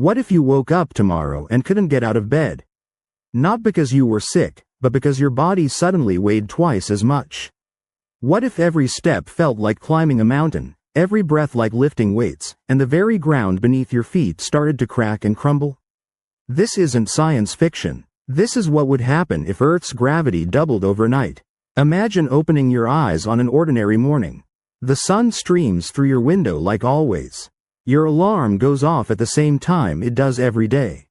What if you woke up tomorrow and couldn't get out of bed? Not because you were sick, but because your body suddenly weighed twice as much. What if every step felt like climbing a mountain, every breath like lifting weights, and the very ground beneath your feet started to crack and crumble? This isn't science fiction. This is what would happen if Earth's gravity doubled overnight. Imagine opening your eyes on an ordinary morning. The sun streams through your window like always. Your alarm goes off at the same time it does every day.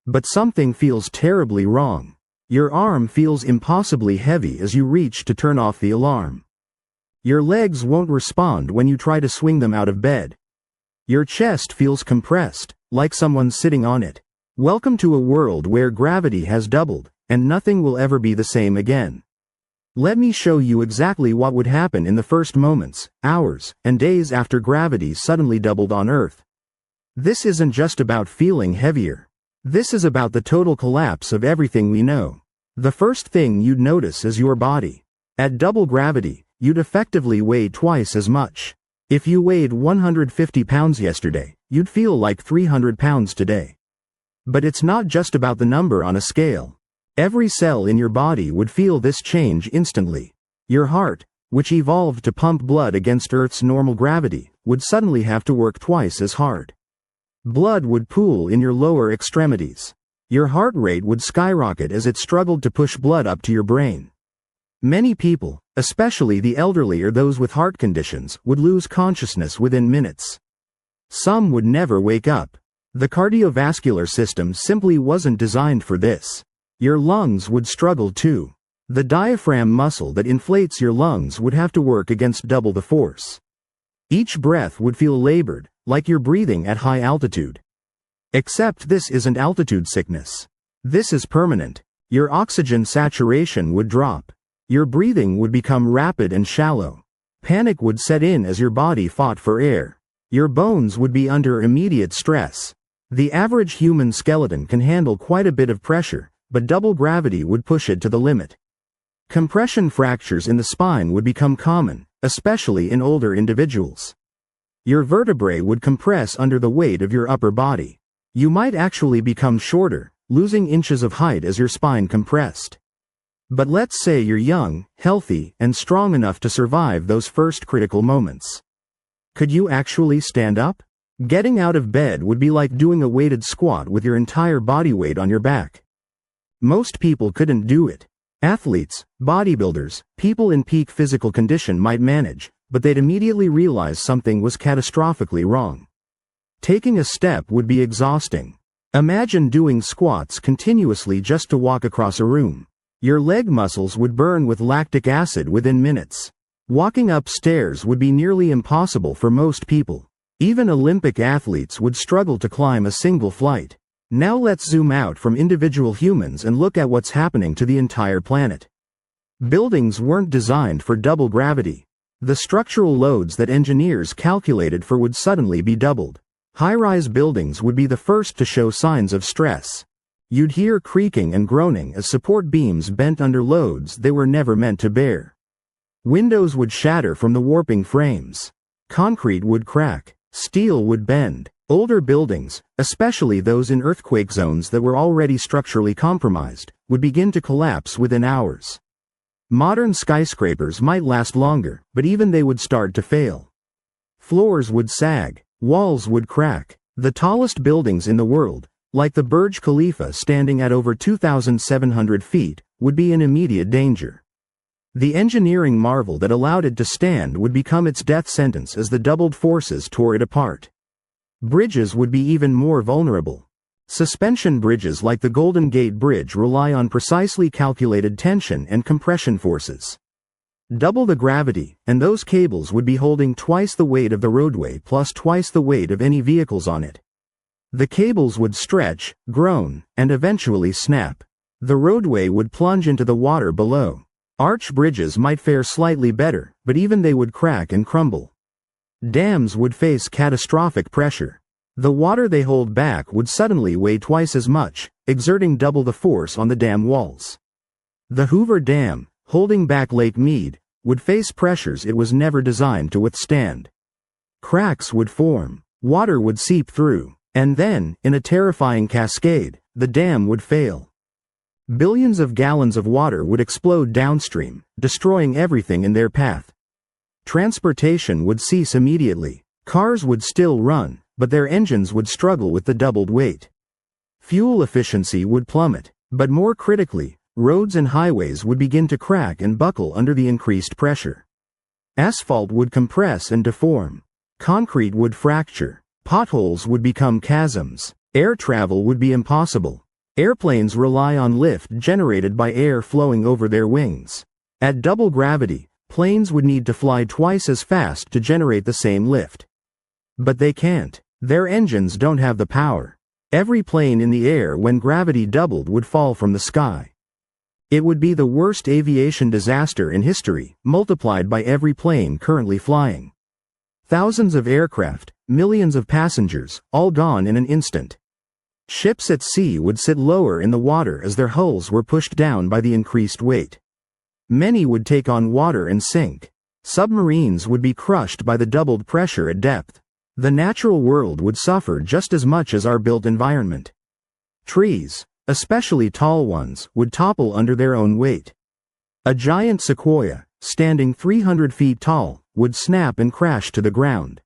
But something feels terribly wrong. Your arm feels impossibly heavy as you reach to turn off the alarm. Your legs won't respond when you try to swing them out of bed. Your chest feels compressed, like someone's sitting on it. Welcome to a world where gravity has doubled, and nothing will ever be the same again. Let me show you exactly what would happen in the first moments, hours, and days after gravity suddenly doubled on Earth. This isn't just about feeling heavier. This is about the total collapse of everything we know. The first thing you'd notice is your body. At double gravity, you'd effectively weigh twice as much. If you weighed 150 pounds yesterday, you'd feel like 300 pounds today. But it's not just about the number on a scale. Every cell in your body would feel this change instantly. Your heart, which evolved to pump blood against Earth's normal gravity, would suddenly have to work twice as hard. Blood would pool in your lower extremities. Your heart rate would skyrocket as it struggled to push blood up to your brain. Many people, especially the elderly or those with heart conditions, would lose consciousness within minutes. Some would never wake up. The cardiovascular system simply wasn't designed for this. Your lungs would struggle too. The diaphragm muscle that inflates your lungs would have to work against double the force. Each breath would feel labored, like you're breathing at high altitude. Except this isn't altitude sickness. This is permanent. Your oxygen saturation would drop. Your breathing would become rapid and shallow. Panic would set in as your body fought for air. Your bones would be under immediate stress. The average human skeleton can handle quite a bit of pressure, but double gravity would push it to the limit. Compression fractures in the spine would become common, especially in older individuals. Your vertebrae would compress under the weight of your upper body. You might actually become shorter, losing inches of height as your spine compressed. But let's say you're young, healthy, and strong enough to survive those first critical moments. Could you actually stand up? Getting out of bed would be like doing a weighted squat with your entire body weight on your back. Most people couldn't do it. Athletes, bodybuilders, people in peak physical condition might manage, but they'd immediately realize something was catastrophically wrong. Taking a step would be exhausting. Imagine doing squats continuously just to walk across a room. Your leg muscles would burn with lactic acid within minutes. Walking upstairs would be nearly impossible for most people. Even Olympic athletes would struggle to climb a single flight. Now let's zoom out from individual humans and look at what's happening to the entire planet. Buildings weren't designed for double gravity. The structural loads that engineers calculated for would suddenly be doubled. High-rise buildings would be the first to show signs of stress. You'd hear creaking and groaning as support beams bent under loads they were never meant to bear. Windows would shatter from the warping frames. Concrete would crack. Steel would bend. Older buildings, especially those in earthquake zones that were already structurally compromised, would begin to collapse within hours. Modern skyscrapers might last longer, but even they would start to fail. Floors would sag. Walls would crack. The tallest buildings in the world, like the Burj Khalifa standing at over 2,700 feet, would be in immediate danger. The engineering marvel that allowed it to stand would become its death sentence as the doubled forces tore it apart. Bridges would be even more vulnerable. Suspension bridges like the Golden Gate Bridge rely on precisely calculated tension and compression forces. Double the gravity, and those cables would be holding twice the weight of the roadway plus twice the weight of any vehicles on it. The cables would stretch, groan, and eventually snap. The roadway would plunge into the water below. Arch bridges might fare slightly better, but even they would crack and crumble. Dams would face catastrophic pressure. The water they hold back would suddenly weigh twice as much, exerting double the force on the dam walls. The Hoover Dam, holding back Lake Mead, would face pressures it was never designed to withstand. Cracks would form. Water would seep through. And then, in a terrifying cascade, the dam would fail. Billions of gallons of water would explode downstream, destroying everything in their path. Transportation would cease immediately. Cars would still run, but their engines would struggle with the doubled weight. Fuel efficiency would plummet, but more critically, roads and highways would begin to crack and buckle under the increased pressure. Asphalt would compress and deform. Concrete would fracture. Potholes would become chasms. Air travel would be impossible. Airplanes rely on lift generated by air flowing over their wings. At double gravity, planes would need to fly twice as fast to generate the same lift. But they can't. Their engines don't have the power. Every plane in the air when gravity doubled would fall from the sky. It would be the worst aviation disaster in history, multiplied by every plane currently flying. Thousands of aircraft, millions of passengers, all gone in an instant. Ships at sea would sit lower in the water as their hulls were pushed down by the increased weight. Many would take on water and sink. Submarines would be crushed by the doubled pressure at depth. The natural world would suffer just as much as our built environment. Trees, especially tall ones, would topple under their own weight. A giant sequoia, standing 300 feet tall, would snap and crash to the ground.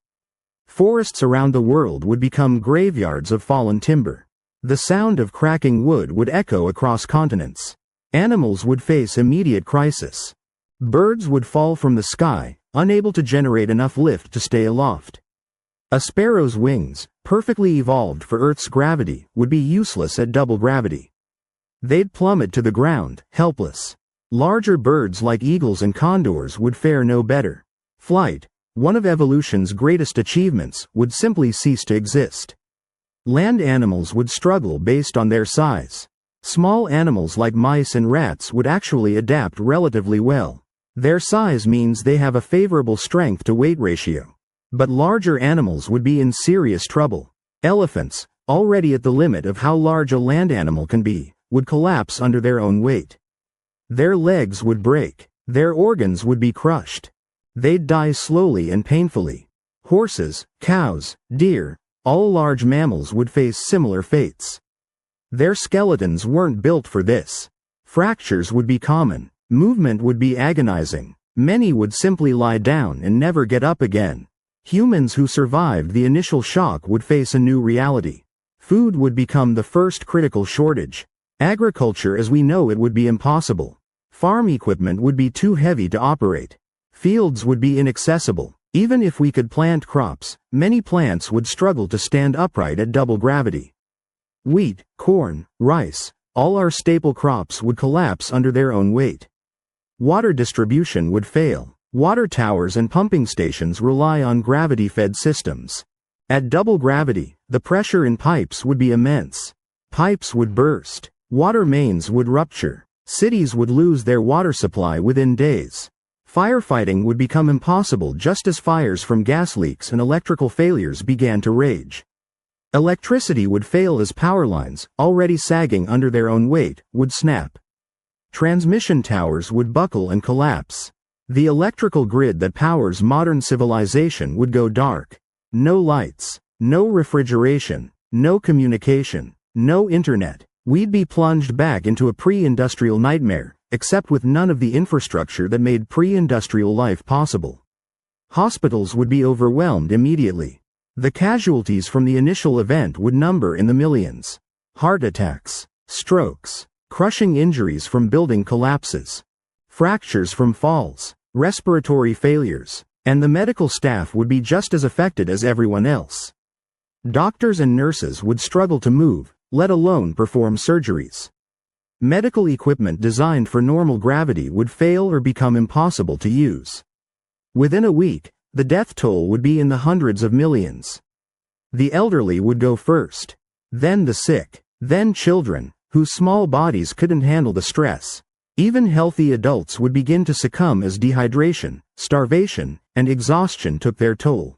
Forests around the world would become graveyards of fallen timber. The sound of cracking wood would echo across continents. Animals would face immediate crisis. Birds would fall from the sky, unable to generate enough lift to stay aloft. A sparrow's wings, perfectly evolved for Earth's gravity, would be useless at double gravity. They'd plummet to the ground, helpless. Larger birds like eagles and condors would fare no better. Flight, one of evolution's greatest achievements, would simply cease to exist. Land animals would struggle based on their size. Small animals like mice and rats would actually adapt relatively well. Their size means they have a favorable strength-to-weight ratio. But larger animals would be in serious trouble. Elephants, already at the limit of how large a land animal can be, would collapse under their own weight. Their legs would break. Their organs would be crushed. They'd die slowly and painfully. Horses, cows, deer, all large mammals would face similar fates. Their skeletons weren't built for this. Fractures would be common. Movement would be agonizing. Many would simply lie down and never get up again. Humans who survived the initial shock would face a new reality. Food would become the first critical shortage. Agriculture as we know it would be impossible. Farm equipment would be too heavy to operate. Fields would be inaccessible. Even if we could plant crops, many plants would struggle to stand upright at double gravity. Wheat, corn, rice, all our staple crops would collapse under their own weight. Water distribution would fail. Water towers and pumping stations rely on gravity-fed systems. At double gravity, the pressure in pipes would be immense. Pipes would burst. Water mains would rupture. Cities would lose their water supply within days. Firefighting would become impossible just as fires from gas leaks and electrical failures began to rage. Electricity would fail as power lines, already sagging under their own weight, would snap. Transmission towers would buckle and collapse. The electrical grid that powers modern civilization would go dark. No lights, no refrigeration, no communication, no internet. We'd be plunged back into a pre-industrial nightmare, except with none of the infrastructure that made pre-industrial life possible. Hospitals would be overwhelmed immediately. The casualties from the initial event would number in the millions. Heart attacks, strokes, crushing injuries from building collapses, fractures from falls, respiratory failures, and the medical staff would be just as affected as everyone else. Doctors and nurses would struggle to move, let alone perform surgeries. Medical equipment designed for normal gravity would fail or become impossible to use. Within a week, the death toll would be in the hundreds of millions. The elderly would go first, then the sick, then children, whose small bodies couldn't handle the stress. Even healthy adults would begin to succumb as dehydration, starvation, and exhaustion took their toll.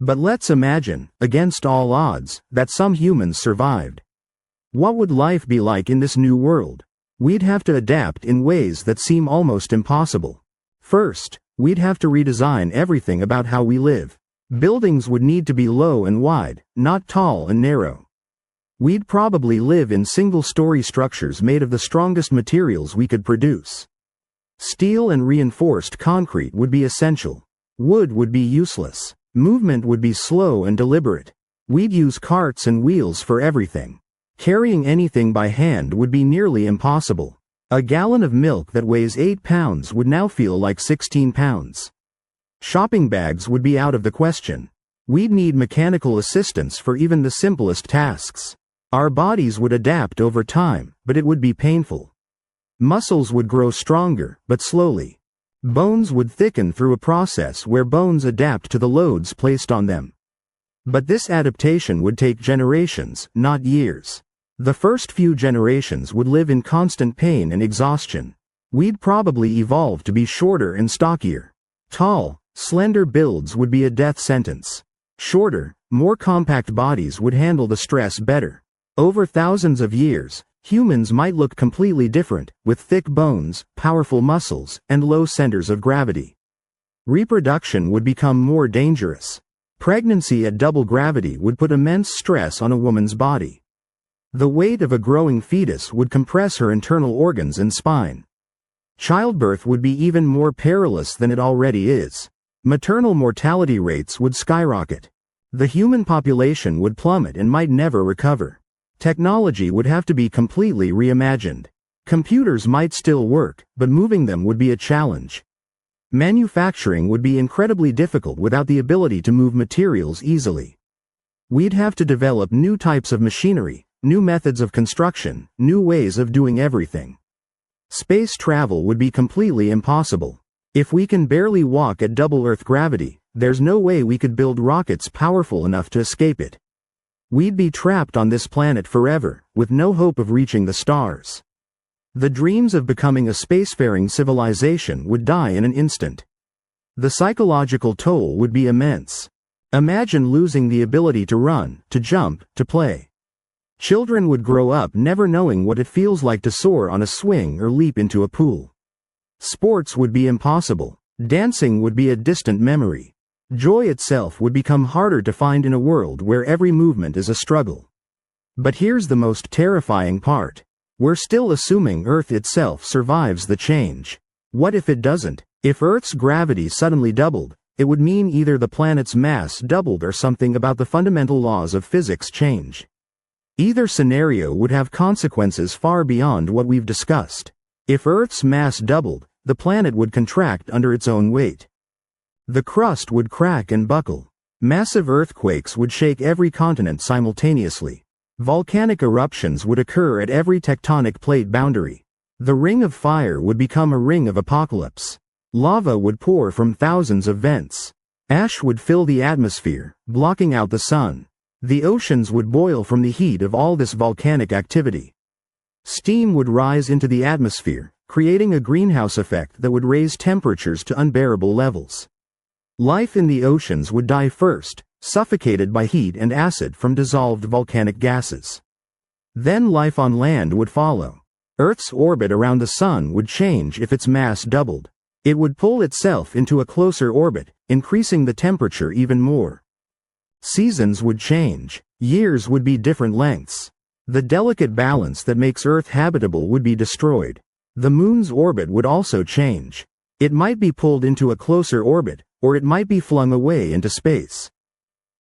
But let's imagine, against all odds, that some humans survived. What would life be like in this new world? We'd have to adapt in ways that seem almost impossible. First, we'd have to redesign everything about how we live. Buildings would need to be low and wide, not tall and narrow. We'd probably live in single-story structures made of the strongest materials we could produce. Steel and reinforced concrete would be essential. Wood would be useless. Movement would be slow and deliberate. We'd use carts and wheels for everything. Carrying anything by hand would be nearly impossible. A gallon of milk that weighs 8 pounds would now feel like 16 pounds. Shopping bags would be out of the question. We'd need mechanical assistance for even the simplest tasks. Our bodies would adapt over time, but it would be painful. Muscles would grow stronger, but slowly. Bones would thicken through a process where bones adapt to the loads placed on them. But this adaptation would take generations, not years. The first few generations would live in constant pain and exhaustion. We'd probably evolve to be shorter and stockier. Tall, slender builds would be a death sentence. Shorter, more compact bodies would handle the stress better. Over thousands of years, humans might look completely different, with thick bones, powerful muscles, and low centers of gravity. Reproduction would become more dangerous. Pregnancy at double gravity would put immense stress on a woman's body. The weight of a growing fetus would compress her internal organs and spine. Childbirth would be even more perilous than it already is. Maternal mortality rates would skyrocket. The human population would plummet and might never recover. Technology would have to be completely reimagined. Computers might still work, but moving them would be a challenge. Manufacturing would be incredibly difficult without the ability to move materials easily. We'd have to develop new types of machinery, new methods of construction, new ways of doing everything. Space travel would be completely impossible. If we can barely walk at double Earth gravity, there's no way we could build rockets powerful enough to escape it. We'd be trapped on this planet forever, with no hope of reaching the stars. The dreams of becoming a spacefaring civilization would die in an instant. The psychological toll would be immense. Imagine losing the ability to run, to jump, to play. Children would grow up never knowing what it feels like to soar on a swing or leap into a pool. Sports would be impossible. Dancing would be a distant memory. Joy itself would become harder to find in a world where every movement is a struggle. But here's the most terrifying part. We're still assuming Earth itself survives the change. What if it doesn't? If Earth's gravity suddenly doubled, it would mean either the planet's mass doubled or something about the fundamental laws of physics change. Either scenario would have consequences far beyond what we've discussed. If Earth's mass doubled, the planet would contract under its own weight. The crust would crack and buckle. Massive earthquakes would shake every continent simultaneously. Volcanic eruptions would occur at every tectonic plate boundary. The ring of fire would become a ring of apocalypse. Lava would pour from thousands of vents. Ash would fill the atmosphere, blocking out the sun. The oceans would boil from the heat of all this volcanic activity. Steam would rise into the atmosphere, creating a greenhouse effect that would raise temperatures to unbearable levels. Life in the oceans would die first, suffocated by heat and acid from dissolved volcanic gases. Then life on land would follow. Earth's orbit around the sun would change if its mass doubled. It would pull itself into a closer orbit, increasing the temperature even more. Seasons would change. Years would be different lengths. The delicate balance that makes Earth habitable would be destroyed. The moon's orbit would also change. It might be pulled into a closer orbit, or it might be flung away into space.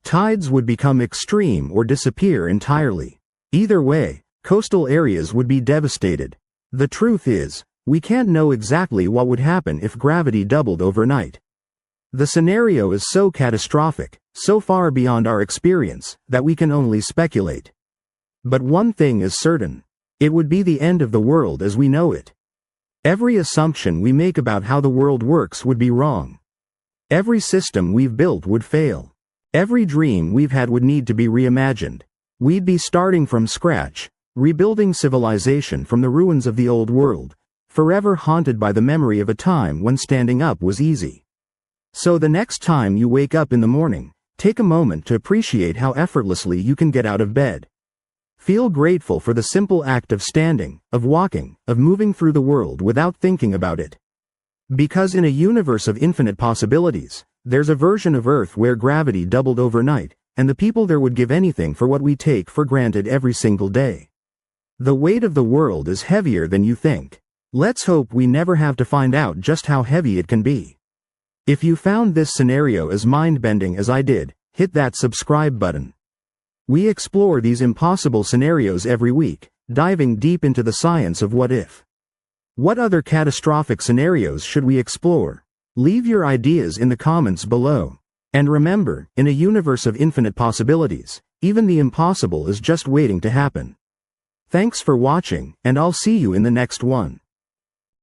Tides would become extreme or disappear entirely. Either way, coastal areas would be devastated. The truth is, we can't know exactly what would happen if gravity doubled overnight. The scenario is so catastrophic, so far beyond our experience, that we can only speculate. But one thing is certain. It would be the end of the world as we know it. Every assumption we make about how the world works would be wrong. Every system we've built would fail. Every dream we've had would need to be reimagined. We'd be starting from scratch, rebuilding civilization from the ruins of the old world, forever haunted by the memory of a time when standing up was easy. So the next time you wake up in the morning, take a moment to appreciate how effortlessly you can get out of bed. Feel grateful for the simple act of standing, of walking, of moving through the world without thinking about it. Because in a universe of infinite possibilities, There's a version of Earth where gravity doubled overnight, and the people there would give anything for what we take for granted every single day. The weight of the world is heavier than you think. Let's hope we never have to find out just how heavy it can be. If you found this scenario as mind-bending as I did, hit that subscribe button. We explore these impossible scenarios every week, diving deep into the science of what if. What other catastrophic scenarios should we explore? Leave your ideas in the comments below. And remember, in a universe of infinite possibilities, even the impossible is just waiting to happen. Thanks for watching, and I'll see you in the next one.